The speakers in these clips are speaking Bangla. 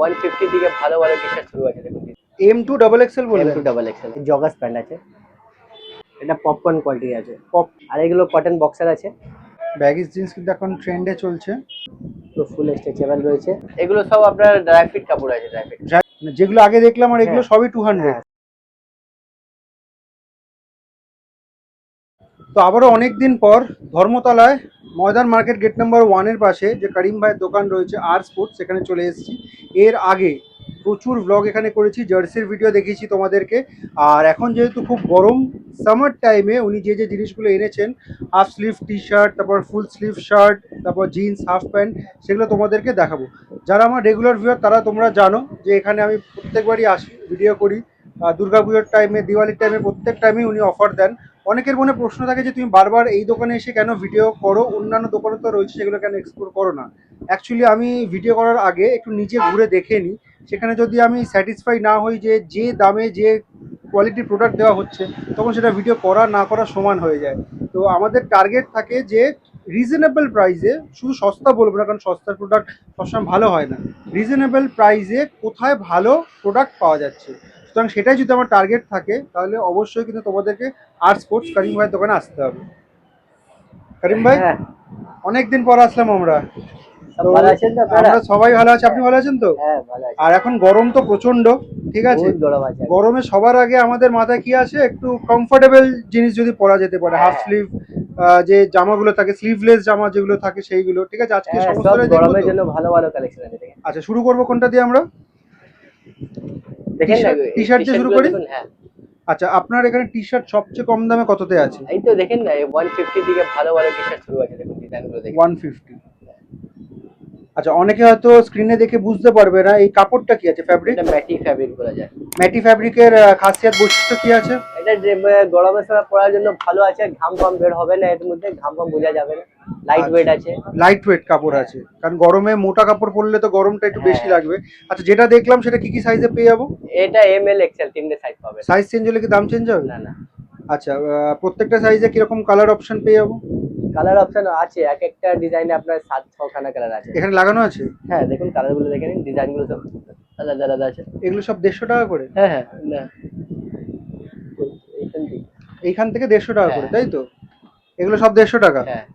150 থেকে ভালো ভালো টি-শার্ট শুরু আছে দেখুন। M2 ডাবল এক্সেল বললেন? M2 double XL joggers pant আছে, এটা পপকর্ন কোয়ালিটি আছে পপ আর এগুলো কটন বক্সার আছে। ব্যাগিস জিন্স কিন্তু এখন ট্রেন্ডে চলছে, তো ফুল স্ট্রেচেবল রয়েছে। এগুলো সব আপনার ড্রাই ফিট কাপড় আছে, ড্রাই ফিট যেগুলো আগে দেখলাম আর এগুলো সবই 200। তো আবারও অনেকদিন পর ধর্মতলায় ময়দান মার্কেট গেট নাম্বার 1-এর পাশে যে করিম ভাইয়ের দোকান রয়েছে আর স্পোর্টস, সেখানে চলে এসেছি। এর আগে প্রচুর ব্লগ এখানে করেছি, জার্সির ভিডিও দেখিয়েছি তোমাদেরকে। আর এখন যেহেতু খুব গরম সামার টাইমে উনি যে যে জিনিসগুলো এনেছেন, হাফ স্লিভ টি শার্ট, তারপর ফুল স্লিভ শার্ট, তারপর জিন্স, হাফ প্যান্ট, সেগুলো তোমাদেরকে দেখাবো। যারা আমার রেগুলার ভিউয়ার তারা তোমরা জানো যে এখানে আমি প্রত্যেকবারই আসি, ভিডিও করি। দুর্গাপুজোর টাইমে, দিওয়ালির টাইমে, প্রত্যেক টাইমেই উনি অফার দেন। অনেকের মনে প্রশ্ন থাকে যে তুমি বারবার এই দোকানে এসে কেন ভিডিও করো, অন্যান্য দোকানে তো রয়েছে সেগুলো কেন এক্সপ্লোর করো না। অ্যাকচুয়ালি আমি ভিডিও করার আগে একটু নিজে ঘুরে দেখে নিই, সেখানে যদি আমি স্যাটিসফাই না হই যে দামে যে কোয়ালিটির প্রোডাক্ট দেওয়া হচ্ছে, তখন সেটা ভিডিও করা না করা সমান হয়ে যায়। তো আমাদের টার্গেট থাকে যে রিজনেবল প্রাইসে, শুধু সস্তা বলবো না কারণ সস্তার প্রোডাক্ট সবসময় ভালো হয় না, রিজনেবল প্রাইসে কোথায় ভালো প্রোডাক্ট পাওয়া যাচ্ছে। সুতরাং সেটাই যদি আমার টার্গেট থাকে তাহলে অবশ্যই কিন্তু তোমাদেরকে আর স্পোর্টস করিম ভাইয়ের দোকানে আসতে হবে। করিম ভাই, অনেকদিন পর আসলাম আমরা। তো ভালো আছেন তো আপনারা? আমরা সবাই ভালো আছি, আপনি ভালো আছেন তো? হ্যাঁ ভালো আছি। আর এখন গরম তো প্রচন্ড, ঠিক আছে? বহুত গরম আছে। গরমে সবার আগে আমাদের মাথায় কি আসে, একটু কমফোর্টেবল জিনিস যদি পরা যেতে পারে, হাফ স্লিভ যে জামাগুলো থাকে, স্লিভলেস জামা যেগুলো থাকে সেইগুলো, ঠিক আছে? আজকে সমস্তটাই দেখব। গরমের জন্য ভালো ভালো কালেকশন আছে দেখেন। আচ্ছা, শুরু করব কোনটা দিয়ে আমরা? দেখেন না টি শার্ট দিয়ে শুরু করি। হ্যাঁ আচ্ছা, আপনার এখানে টি শার্ট সবচেয়ে কম দামে কততে আছে? এই তো দেখেন না 150 থেকে ভালো ভালো টি-শার্ট শুরু আছে দেখুন, ডিজাইনগুলো দেখেন। 150। আচ্ছা, অনেকে হয়তো স্ক্রিনে দেখে বুঝতে পারবে না এই কাপড়টা কি আছে, ফ্যাব্রিক? এটা ম্যাটি ফ্যাব্রিক বলা যায়। ম্যাটি ফ্যাব্রিকের খাসিয়াত বৈশিষ্ট্য কি আছে? এটা যে গরমের সময় পরার জন্য ভালো আছে, ঘাম কম বের হবে না, এর মধ্যে ঘাম কম বোঝা যাবে না, লাইট ওয়েট আছে। লাইট ওয়েট কাপড় আছে, কারণ গরমে মোটা কাপড় পরলে তো গরমটা একটু বেশি লাগবে। আচ্ছা, যেটা দেখলাম সেটা কি কি সাইজে পেয়ে যাবো? এটা এম এল এক্সেল তিনটে সাইজ পাবে। সাইজ চেঞ্জ হলে কি দাম চেঞ্জ হবে? না না। আচ্ছা, প্রত্যেকটা সাইজে কিরকম কালার অপশন পেয়ে যাবো? কালার অপশন আছে, এক একটা ডিজাইনে আপনার 7-6 খানা কালার আছে। এখানে লাগানো আছে? হ্যাঁ দেখুন, কালারগুলো দেখে নিন, ডিজাইনগুলো সব আলাদা আলাদা আছে। এগুলো সব 150 টাকা করে? হ্যাঁ হ্যাঁ না এইখান থেকে 150 টাকা করে, তাই তো? এগুলো সব 150 টাকা? হ্যাঁ।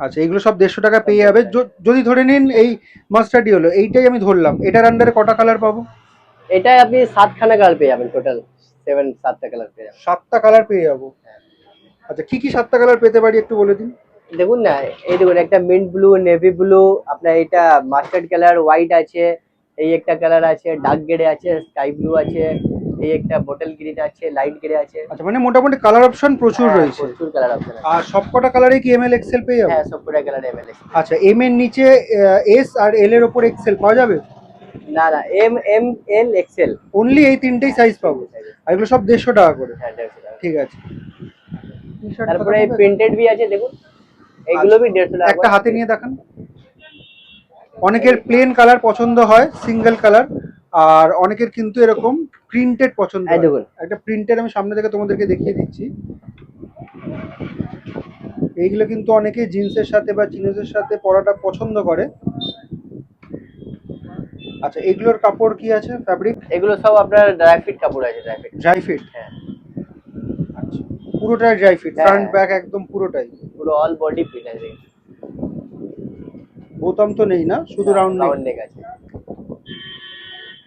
আচ্ছা, এগুলো সব 150 টাকা পেয়ে যাবে। যদি ধরে নিন এই মাস্টার্ডি হলো, এইটাই আমি ধরলাম, এটার আন্ডারে কটা কালার পাবো? এটাই আপনি 7 খানা কালার পেয়ে যাবেন, টোটাল 7টা কালার পেয়ে যাবেন। 7টা কালার পেয়ে যাবো? আচ্ছা, কি কি 7টা কালার পেতে পারি একটু বলে দিন। দেখুন না, এই দেখুন, একটা মিন্ট ব্লু, নেভি ব্লু, আপনার এটা মাস্টার্ড কালার, হোয়াইট আছে, এই একটা কালার আছে, ডার্ক গ্রে আছে, স্কাই ব্লু আছে, এই একটা বটল গ্রিন আছে, লাইট গ্রে আছে। আচ্ছা, মানে মোটামুটি কালার অপশন প্রচুর রয়েছে। প্রচুর কালার অপশন আছে। আর সবকটা কালারে কি এমএল এক্সেল পেয়ে যাবে? হ্যাঁ সবকটা কালার এমএল। আচ্ছা, এম এর নিচে এস আর এল এর উপর এক্সেল পাওয়া যাবে? না না, M M L XL only এই তিনটেই সাইজ পাবো? আর এগুলো সব 150 টাকা করে? হ্যাঁ 150 টাকা। ঠিক আছে। তারপরে প্রিন্টেড ভি আছে দেখুন, এগুলো ভি 150 টাকা। একটা হাতে নিয়ে দেখান। অনেকের প্লেন কালার পছন্দ হয়, সিঙ্গেল কালার, আর অনেকের কিন্তু এরকম প্রিন্টেড পছন্দ হয়। দেখুন একটা প্রিন্টেড আমি সামনে থেকে তোমাদেরকে দেখিয়ে দিচ্ছি। এইগুলো কিন্তু অনেকে জিন্সের সাথে বা চিনোজের সাথে পরাটা পছন্দ করে। আচ্ছা, এগুলোর কাপড় কি আছে, ফ্যাব্রিক? এগুলো সব আপনার ড্রাই ফিট কাপড় আছে, ড্রাই ফিট। Dry fit? হ্যাঁ। আচ্ছা, পুরোটাই ড্রাই ফিট, ফ্রন্ট ব্যাক একদম পুরোটাই? পুরো অল বডি ফিট আছে। বোতাম তো নেই না, শুধু রাউন্ড নেক আছে।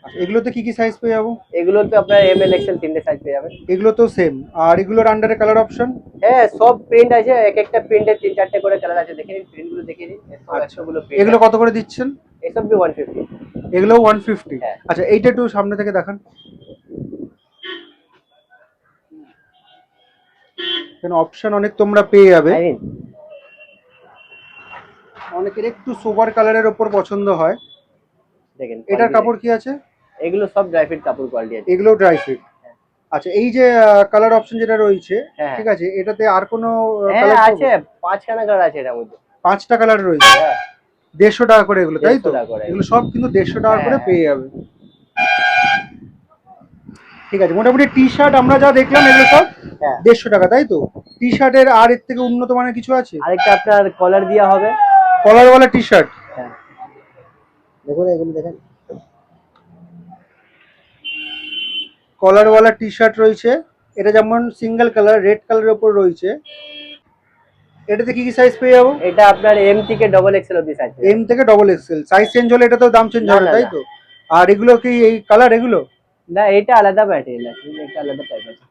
আচ্ছা, এগুলোতে কি কি সাইজ পেয়ে যাবো? এগুলোতে আপনার এম এল এক্সেল তিনটে সাইজ পেয়ে যাবেন। এগুলো তো সেম। আর এগুলোর আন্ডারে কালার অপশন? হ্যাঁ সব প্রিন্ট আছে, এক একটা প্রিন্টে 3-4টে করে কালার আছে, দেখে নিন প্রিন্টগুলো, দেখে নিন। আচ্ছা, এগুলো কত করে দিচ্ছেন? এসব বি 150। এগুলো 150? হ্যাঁ। আচ্ছা, এইটা একটু সামনে থেকে দেখান। এখানে অপশন অনেক তোমরা পেয়ে যাবে। অনেকের একটু সোবার কালারের ওপর পছন্দ হয়। দেখেন এটার কাপড় কি আছে? এগুলো সব ড্রাই ফিট কাপড় কোয়ালিটি আছে। এগুলো ড্রাই ফিট? আচ্ছা, এই যে কালার অপশন যেটা রয়েছে, ঠিক আছে, এটাতে আর কোনো কালার আছে? 5খানা কালার আছে এর মধ্যে। 5টা কালার রয়েছে? 150 টাকা করে এগুলো, তাই তো? এগুলো সব কিন্তু 150 টাকা করে পেয়ে যাবে। ঠিক আছে, মোটামুটি টি শার্ট আমরা যা দেখলাম এগুলো সব 150 টাকা, তাই তো? টি শার্টের আর এর থেকে উন্নত মানের কিছু আছে? আরেকটা আপনার কলার দেওয়া হবে, কলারওয়ালা টি শার্ট? দেখুন এগুলো দেখেন। কলারওয়ালা টি শার্ট রয়েছে, এটা যেমন সিঙ্গেল কালার রেড কালারের ওপর রয়েছে। এটাতে কি কি সাইজ পেয়ে যাবো? এটা আপনার এম থেকে ডবল এক্সেল অব্দি সাইজ পেয়ে এম থেকে ডবল এক্সেল। সাইজ চেঞ্জ হলে এটা তো দাম চেঞ্জ না, হবে, না, তাই না। তো? আর এগুলো কি এই কালার এগুলো? না, এটা আলাদা ম্যাটেরিয়াল আছে, এটা আলাদা টাইপ আছে।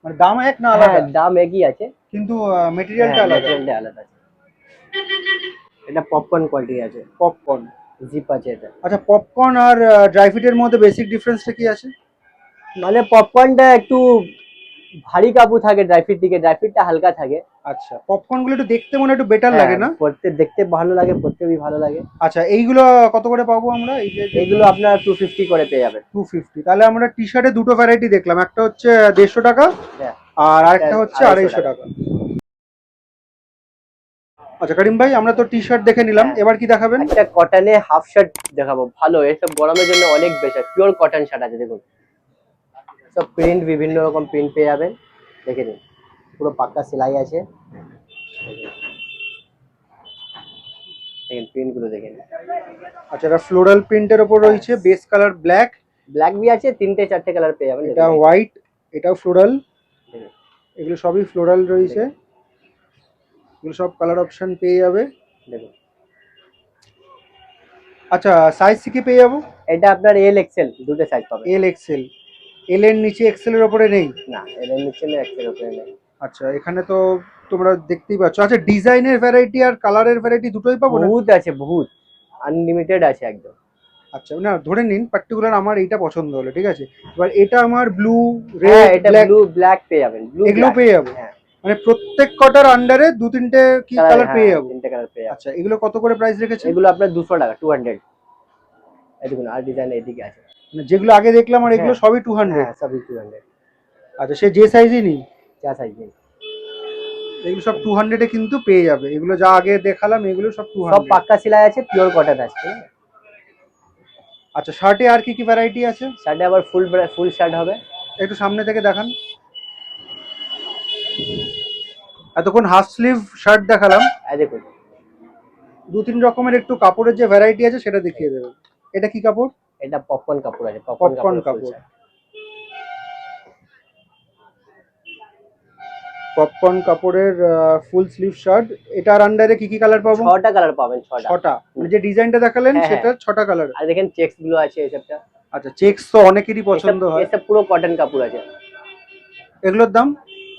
মানে দাম এক না হ্যাঁ, আলাদা? দাম একই আছে। কিন্তু হ্যাঁ, মেটেরিয়ালটা আলাদা। ম্যাটেরিয়ালটা আলাদা আছে। এটা পপকর্ন কোয়ালিটি আছে, পপকর্ন। জিপ আছে এটা। আচ্ছা, পপকর্ন আর ড্রাই ফ্রুটের মধ্যে বেসিক ডিফারেন্সটা কি আছে? মানে পপকর্নটা একটু ভারী কাপড় থাকে, ড্রাই ফ্রুট থেকে ড্রাই ফ্রুটটা হালকা থাকে। আচ্ছা, পপকর্ন গুলো একটু দেখতে মনে হয় একটু বেটার হ্যাঁ, লাগে না? পড়তে দেখতে ভালো লাগে, পড়তেও ভালো লাগে। আচ্ছা, এইগুলো কত করে পাবো আমরা? এই যে এগুলো আপনার 250 করে পেয়ে যাবেন। 250। তাহলে আমরা টি শার্টে দুটো ভ্যারাইটি দেখলাম, একটা হচ্ছে 150 টাকা হ্যাঁ, আর একটা আরেকটা হচ্ছে 250 টাকা। আচ্ছা করিম ভাই, আমরা তো টি শার্ট দেখে নিলাম, হ্যাঁ। এবার কি দেখাবেন? একটা কটনে হাফ শার্ট দেখাবো, ভালো, এসব গরমের জন্য অনেক বেস্ট, পিওর কটন শার্ট আছে দেখুন। সব প্রিন্ট, বিভিন্ন রকম প্রিন্ট পেয়ে যাবেন, দেখে নিন, পুরো পাক্কা সেলাই আছে। দেখেন প্রিন্ট গুলো দেখেন। আচ্ছা, এটা ফ্লোরাল প্রিন্টের ওপর রয়েছে, বেস কালার ব্ল্যাক, ব্ল্যাক বি আছে, 3-4টে কালার পেয়ে যাবেন। এটা হোয়াইট, এটাও ফ্লোরাল, দেখুন, এগুলো সবই ফ্লোরাল রয়েছে, এগুলো সব কালার অপশন পেয়ে যাবে। দেখুন। আচ্ছা, সাইজ কি পেয়ে যাবো? এটা আপনার এল এক্সেল দুটো সাইজ পাবেন। L XL. এল এর নিচে এক্সেল এর উপরে নেই? না, এল এর নিচে নেই, এক্সেল উপরে নেই। আচ্ছা, এখানে তো তোমরা দেখতেই পাচ্ছ। আচ্ছা, ডিজাইনের ভ্যারাইটি আর কালারের ভ্যারাইটি দুটোই পাবো না? বহুত আছে, বহুত, আনলিমিটেড আছে একদম। আচ্ছা, না ধরে নিন পার্টিকুলার আমার এইটা পছন্দ হলো, ঠিক আছে। এবার এটা আমার ব্লু, হ্যাঁ, রেড, এটা ব্ল্যাক, ব্লু ব্ল্যাক পেয়ে যাবেন, ব্লু এগুলো পেয়ে যাবো? হ্যাঁ, মানে প্রত্যেক কটার আন্ডারে দু তিনটে কি কালার পেয়ে যাবো? 3টে কালার পেয়ে যাবেন। আচ্ছা, এগুলো কত করে প্রাইস রেখেছে? এগুলো আপনার 200 টাকা, 200। এই দেখুন, আর ডিজাইন এদিকে আছে। মানে যেগুলো আগে দেখলাম আর এগুলো হ্যাঁ, সবই 200? হ্যাঁ, সবই 200। আচ্ছা, সে যে সাইজই নিই, যা সাইজ নেই, এগুলো সব 200 এ কিন্তু পেয়ে যাবে। এগুলো যা আগে দেখালাম এগুলো সব সব 200। পাক্কা সেলাই আছে, পিওর কটন আছে, ঠিক আছে। আচ্ছা, শার্টে আর কি কি ভ্যারাইটি আছে? শার্টে আবার ফুল শার্ট হবে। একটু সামনে থেকে দেখান। এতক্ষণ হাফ স্লিভ শার্ট দেখালাম, এই দেখুন, দু তিন রকমের একটু কাপড়ের যে ভ্যারাইটি আছে সেটা দেখিয়ে দেবেন। এটা কি কাপড়? এটা পপকর্ন কাপড় আছে, পপকর্ন পপকর্ন কাপড়, ফুল কাপড়। শার্ট। পপকর্ন কাপড়ের ফুল স্লিভ শার্ট। এটার আন্ডারে কি কি কালার পাবো? 6টা কালার পাবেন, 6টা। ছটা? মানে যে ডিজাইনটা দেখালেন হ্যাঁ, সেটা 6টা কালার। আর দেখেন চেকস গুলো আছে এসবটা। আচ্ছা, চেকস তো অনেকেরই পছন্দ হয়। এসব পুরো কটন কাপড় আছে। এগুলোর দাম?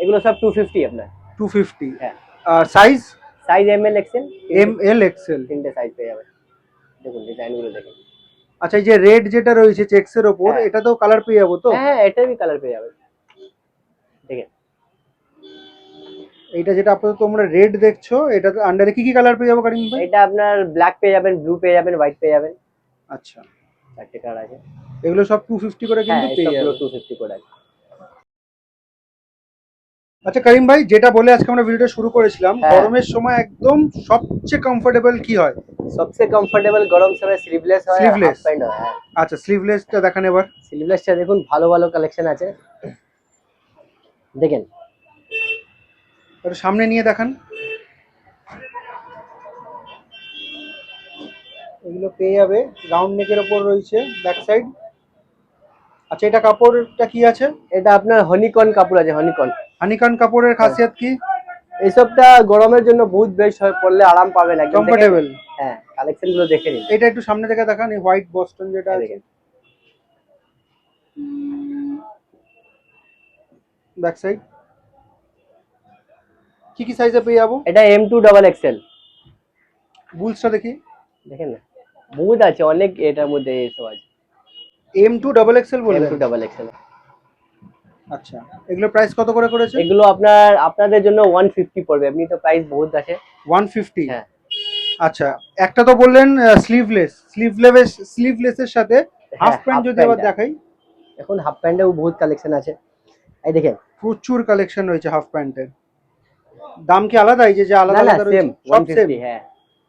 এগুলো সব 250 আপনার। 250। হ্যাঁ। আর size? Size M L XL. M L XL. 3টে সাইজ পেয়ে যাবেন। দেখুন ডিজাইন গুলো দেখুন। আচ্ছা, এই যে রেড যেটা রয়েছে চেকসের ওপর, হ্যাঁ। এটা তো কালার পেয়ে যাবো তো? হ্যাঁ, এটারই কালার পেয়ে যাবেন, দেখেন। এইটা যেটা আপাতত তোমরা রেড দেখছো, এটা আন্ডারে কি কি কালার পেয়ে যাবো করিম ভাই? এটা আপনার ব্ল্যাক পেয়ে যাবেন, ব্লু পেয়ে যাবেন, হোয়াইট পেয়ে যাবেন। আচ্ছা, 4টে কালার আছে। এগুলো সব 250 করে হ্যাঁ, কিন্তু পেয়ে সবগুলো যাবে। 250 করে আছে। আচ্ছা করিম ভাই, যেটা বলে আজকে আমরা ভিডিওটা শুরু করেছিলাম, হ্যাঁ। গরমের সময় একদম সবচেয়ে কমফোর্টেবল কি হয়? সবচেয়ে কমফোর্টেবল গরম সময় স্লিভলেস হয়, Sleeveless? হাফ প্যান্ট হয়। হ্যাঁ, আচ্ছা, স্লিভলেসটা দেখান এবার। স্লিভলেসটা দেখুন, ভালো ভালো কালেকশন আছে, দেখেন। একটু সামনে নিয়ে দেখান। এগুলো পেয়ে যাবে, রাউন্ড নেকের ওপর রয়েছে, ব্যাক সাইড। আচ্ছা, এটা কাপড়টা কি আছে? এটা আপনার হনিকন কাপড় আছে, হনিকন। হানিকন কাপড়ের খাসিয়াত কি? এইসবটা গরমের জন্য বহুত বেস্ট হয়, পরলে আরাম পাবেন একদম, দেখেন। কমফোর্টেবল। হ্যাঁ, কালেকশন গুলো দেখে নিন। এটা একটু সামনে থেকে দেখান, এই হোয়াইট বস্টন যেটা এই আছে, দেখেন। Back side. কি কি সাইজে পেয়ে যাবো? এটা M2 ডাবল এক্সেল। বুলসটা দেখি। দেখেন না, বহুত আছে, অনেক এটার মধ্যে এসব আছে। M2 ডাবল এক্সেল বললেন? M2 double XL. আচ্ছা, এগুলো প্রাইস কত করে করেছে? এগুলো আপনাদের জন্য 150 পড়বে, এমনি তো প্রাইস বহুত আছে। 150? হ্যাঁ। আচ্ছা, একটা তো বললেন স্লিভলেসের সাথে হাফ হ্যাঁ, প্যান্ট হাফ যদি প্যান্ট আবার দেখাই। এখন হাফ প্যান্টেও বহুত কালেকশন আছে, এই দেখেন। প্রচুর কালেকশন রয়েছে হাফ প্যান্টের। দাম কি আলাদা? এই যে যে আলাদা না, না, আলাদা সেম রয়েছে সব সেম? 150। হ্যাঁ,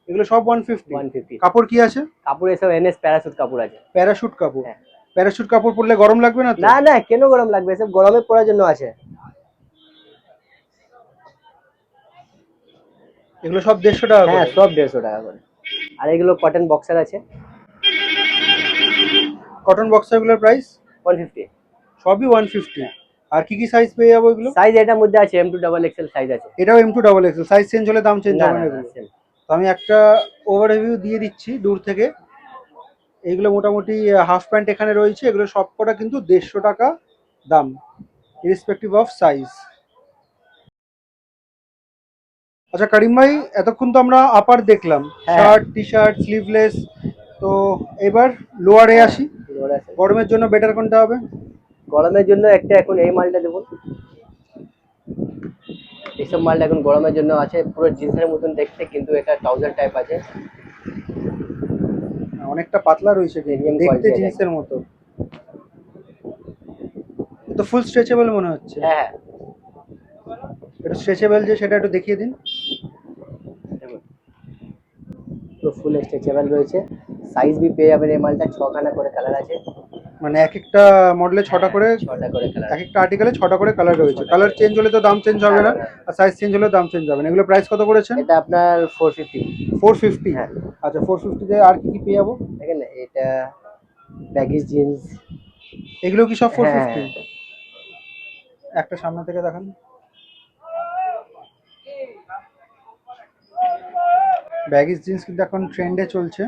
এগুলো সব 150? 150। কাপড় কি আছে? কাপড় এসব NS প্যারাসুট কাপড় আছে। প্যারাশুট কাপড়? হ্যাঁ। প্যারাশুট কাপড় পরলে গরম লাগবে না তো? না, না, কেন গরম লাগবে, এসব গরমে পরার জন্য আছে। এগুলো সব 150 টাকা হ্যাঁ, করে? সব 150 টাকা করে। আর এগুলো কটন বক্সার আছে। কটন বক্সারগুলোর প্রাইস 150। সবই 150। আর কি কি সাইজ পেয়ে যাবো এগুলো? সাইজ এটার মধ্যে আছে M2 ডাবল এক্সেল সাইজ আছে। এটাও M2 double XL. Size change হলে দাম চেঞ্জ না হবে না না না এগুলো? same। তো আমি একটা ওভারভিউ দিয়ে দিচ্ছি দূর থেকে। এইগুলো মোটামুটি হাফ প্যান্ট এখানে রয়েছে, এগুলো সবকটা কিন্তু 150 টাকা দাম, ইরেসপেক্টিভ অফ সাইজ। আচ্ছা করিম ভাই, এতক্ষণ তো আমরা আপার দেখলাম, হ্যাঁ। শার্ট টি শার্ট স্লিভলেস, তো এবার লোয়ারে আসি। লোয়ার আছে। গরমের জন্য বেটার কোনটা হবে? গরমের জন্য একটা এখন এই মালটা দেখুন, এইসব মালটা এখন গরমের জন্য আছে, পুরো জিন্সের মতন দেখতে, কিন্তু এটা ট্রাউজার টাইপ আছে। অনেকটা পাতলা রয়েছে কিন্তু, Premium দেখতে quality আছে। জিন্সের মতো। তো ফুল স্ট্রেচেবল মনে হচ্ছে। হ্যাঁ হ্যাঁ এটা স্ট্রেচেবল যে সেটা একটু দেখিয়ে দিন। দেখুন, তো ফুল স্ট্রেচেবল রয়েছে। সাইজ বি পেয়ে যাবেন, এই মালটা 6খানা করে কালার আছে। মানে এক একটা মডেলে 6টা করে, 6টা করে কালার। এক একটা আর্টিকেলে 6টা করে কালার রয়েছে। কালার চেঞ্জ হলে তো দাম চেঞ্জ হবে না, আর সাইজ চেঞ্জ হলে দাম চেঞ্জ হবে না। এগুলো প্রাইস কত করেছেন? এটা আপনার 450। 450। হ্যাঁ। আচ্ছা 450 তে আর কি কি পেয়ে যাবো? দেখেন এটা ব্যাগিস জিন্স। এগুলো কি সব হ্যাঁ 450? একটা সামনে থেকে দেখান। ব্যাগিস জিন্স কিন্তু এখন ট্রেন্ডে চলছে।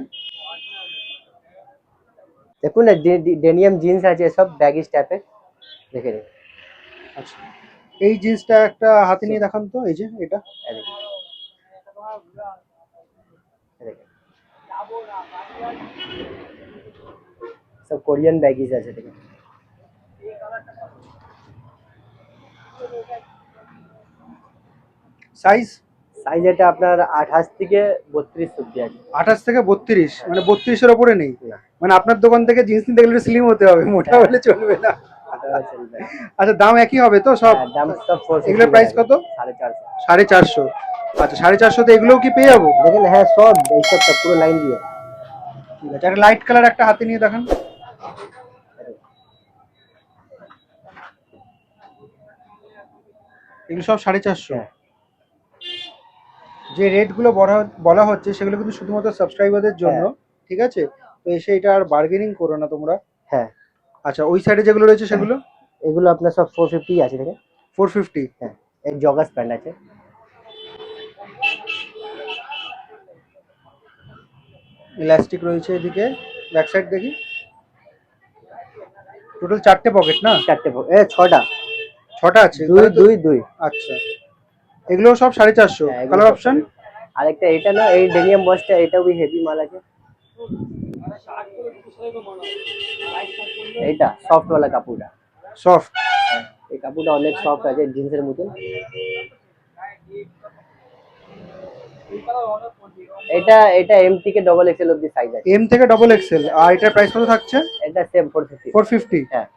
দেখুন না, ডেনিয়াম জিন্স আছে, সব ব্যাগিস টাইপের, দেখে নিন। আচ্ছা এই জিন্সটা একটা হাতে নিয়ে দেখান তো, এই যে এটা। এই দেখুন। এই দেখুন। সব কোরিয়ান ব্যাগিস আছে, দেখুন। সাইজ? সাইজ এটা আপনার 28 থেকে 32 অব্দি আছে। 28 থেকে 32, মানে 32 এর উপরে নেই? না, মানে আপনার দোকান থেকে জিন্স নিতে গেলে স্লিম হতে হবে, মোটা হলে চলবে না। এটা চলবে। আচ্ছা দাম একই হবে তো সব? হ্যাঁ, দাম সব 450। এগুলোর প্রাইস কত? 450। 450। আচ্ছা 450 তে এগুলোও কি পেয়ে যাবো? দেখেন, হ্যাঁ সব এইসব তো পুরো লাইন দিয়ে। ঠিক আছে, একটা লাইট কালার একটা হাতে নিয়ে দেখান। এগুলো সব 450। হ্যাঁ। যে রেট গুলো বলা হচ্ছে সেগুলো কিন্তু শুধুমাত্র সাবস্ক্রাইবারদের জন্য, ঠিক আছে? তো এসে এটা আর বার্গেনিং করো না তোমরা। হ্যাঁ, আচ্ছা ওই সাইডে যেগুলো রয়েছে সেগুলো? এগুলো আপনার সব 450 আছে, দেখেন। 450। হ্যাঁ, এই জগার্স প্যান্ট আছে। ইলাস্টিক রয়েছে এদিকে, ব্যাক সাইড দেখি। টোটাল 4টে পকেট না? 6টা। 6টা আছে? 2 2 2। আচ্ছা এগুলো সব 450। হ্যাঁ, এগুলো কালার সব অপশন? আরেকটা এটা না, এই ডেনিয়াম বসটা, এটাও भी হেভি মাল আছে। এইটা সফট वाला কাপড়টা। সফট? এই কাপড়টা অনেক সফট আছে, জিন্সের মতন। এটা এটা এম থেকে ডবল এক্সেল অব্দি সাইজ আছে। এম থেকে ডবল এক্সেল। আর এটার প্রাইস কত থাকছে? এটা সেম 450। 450। হ্যাঁ।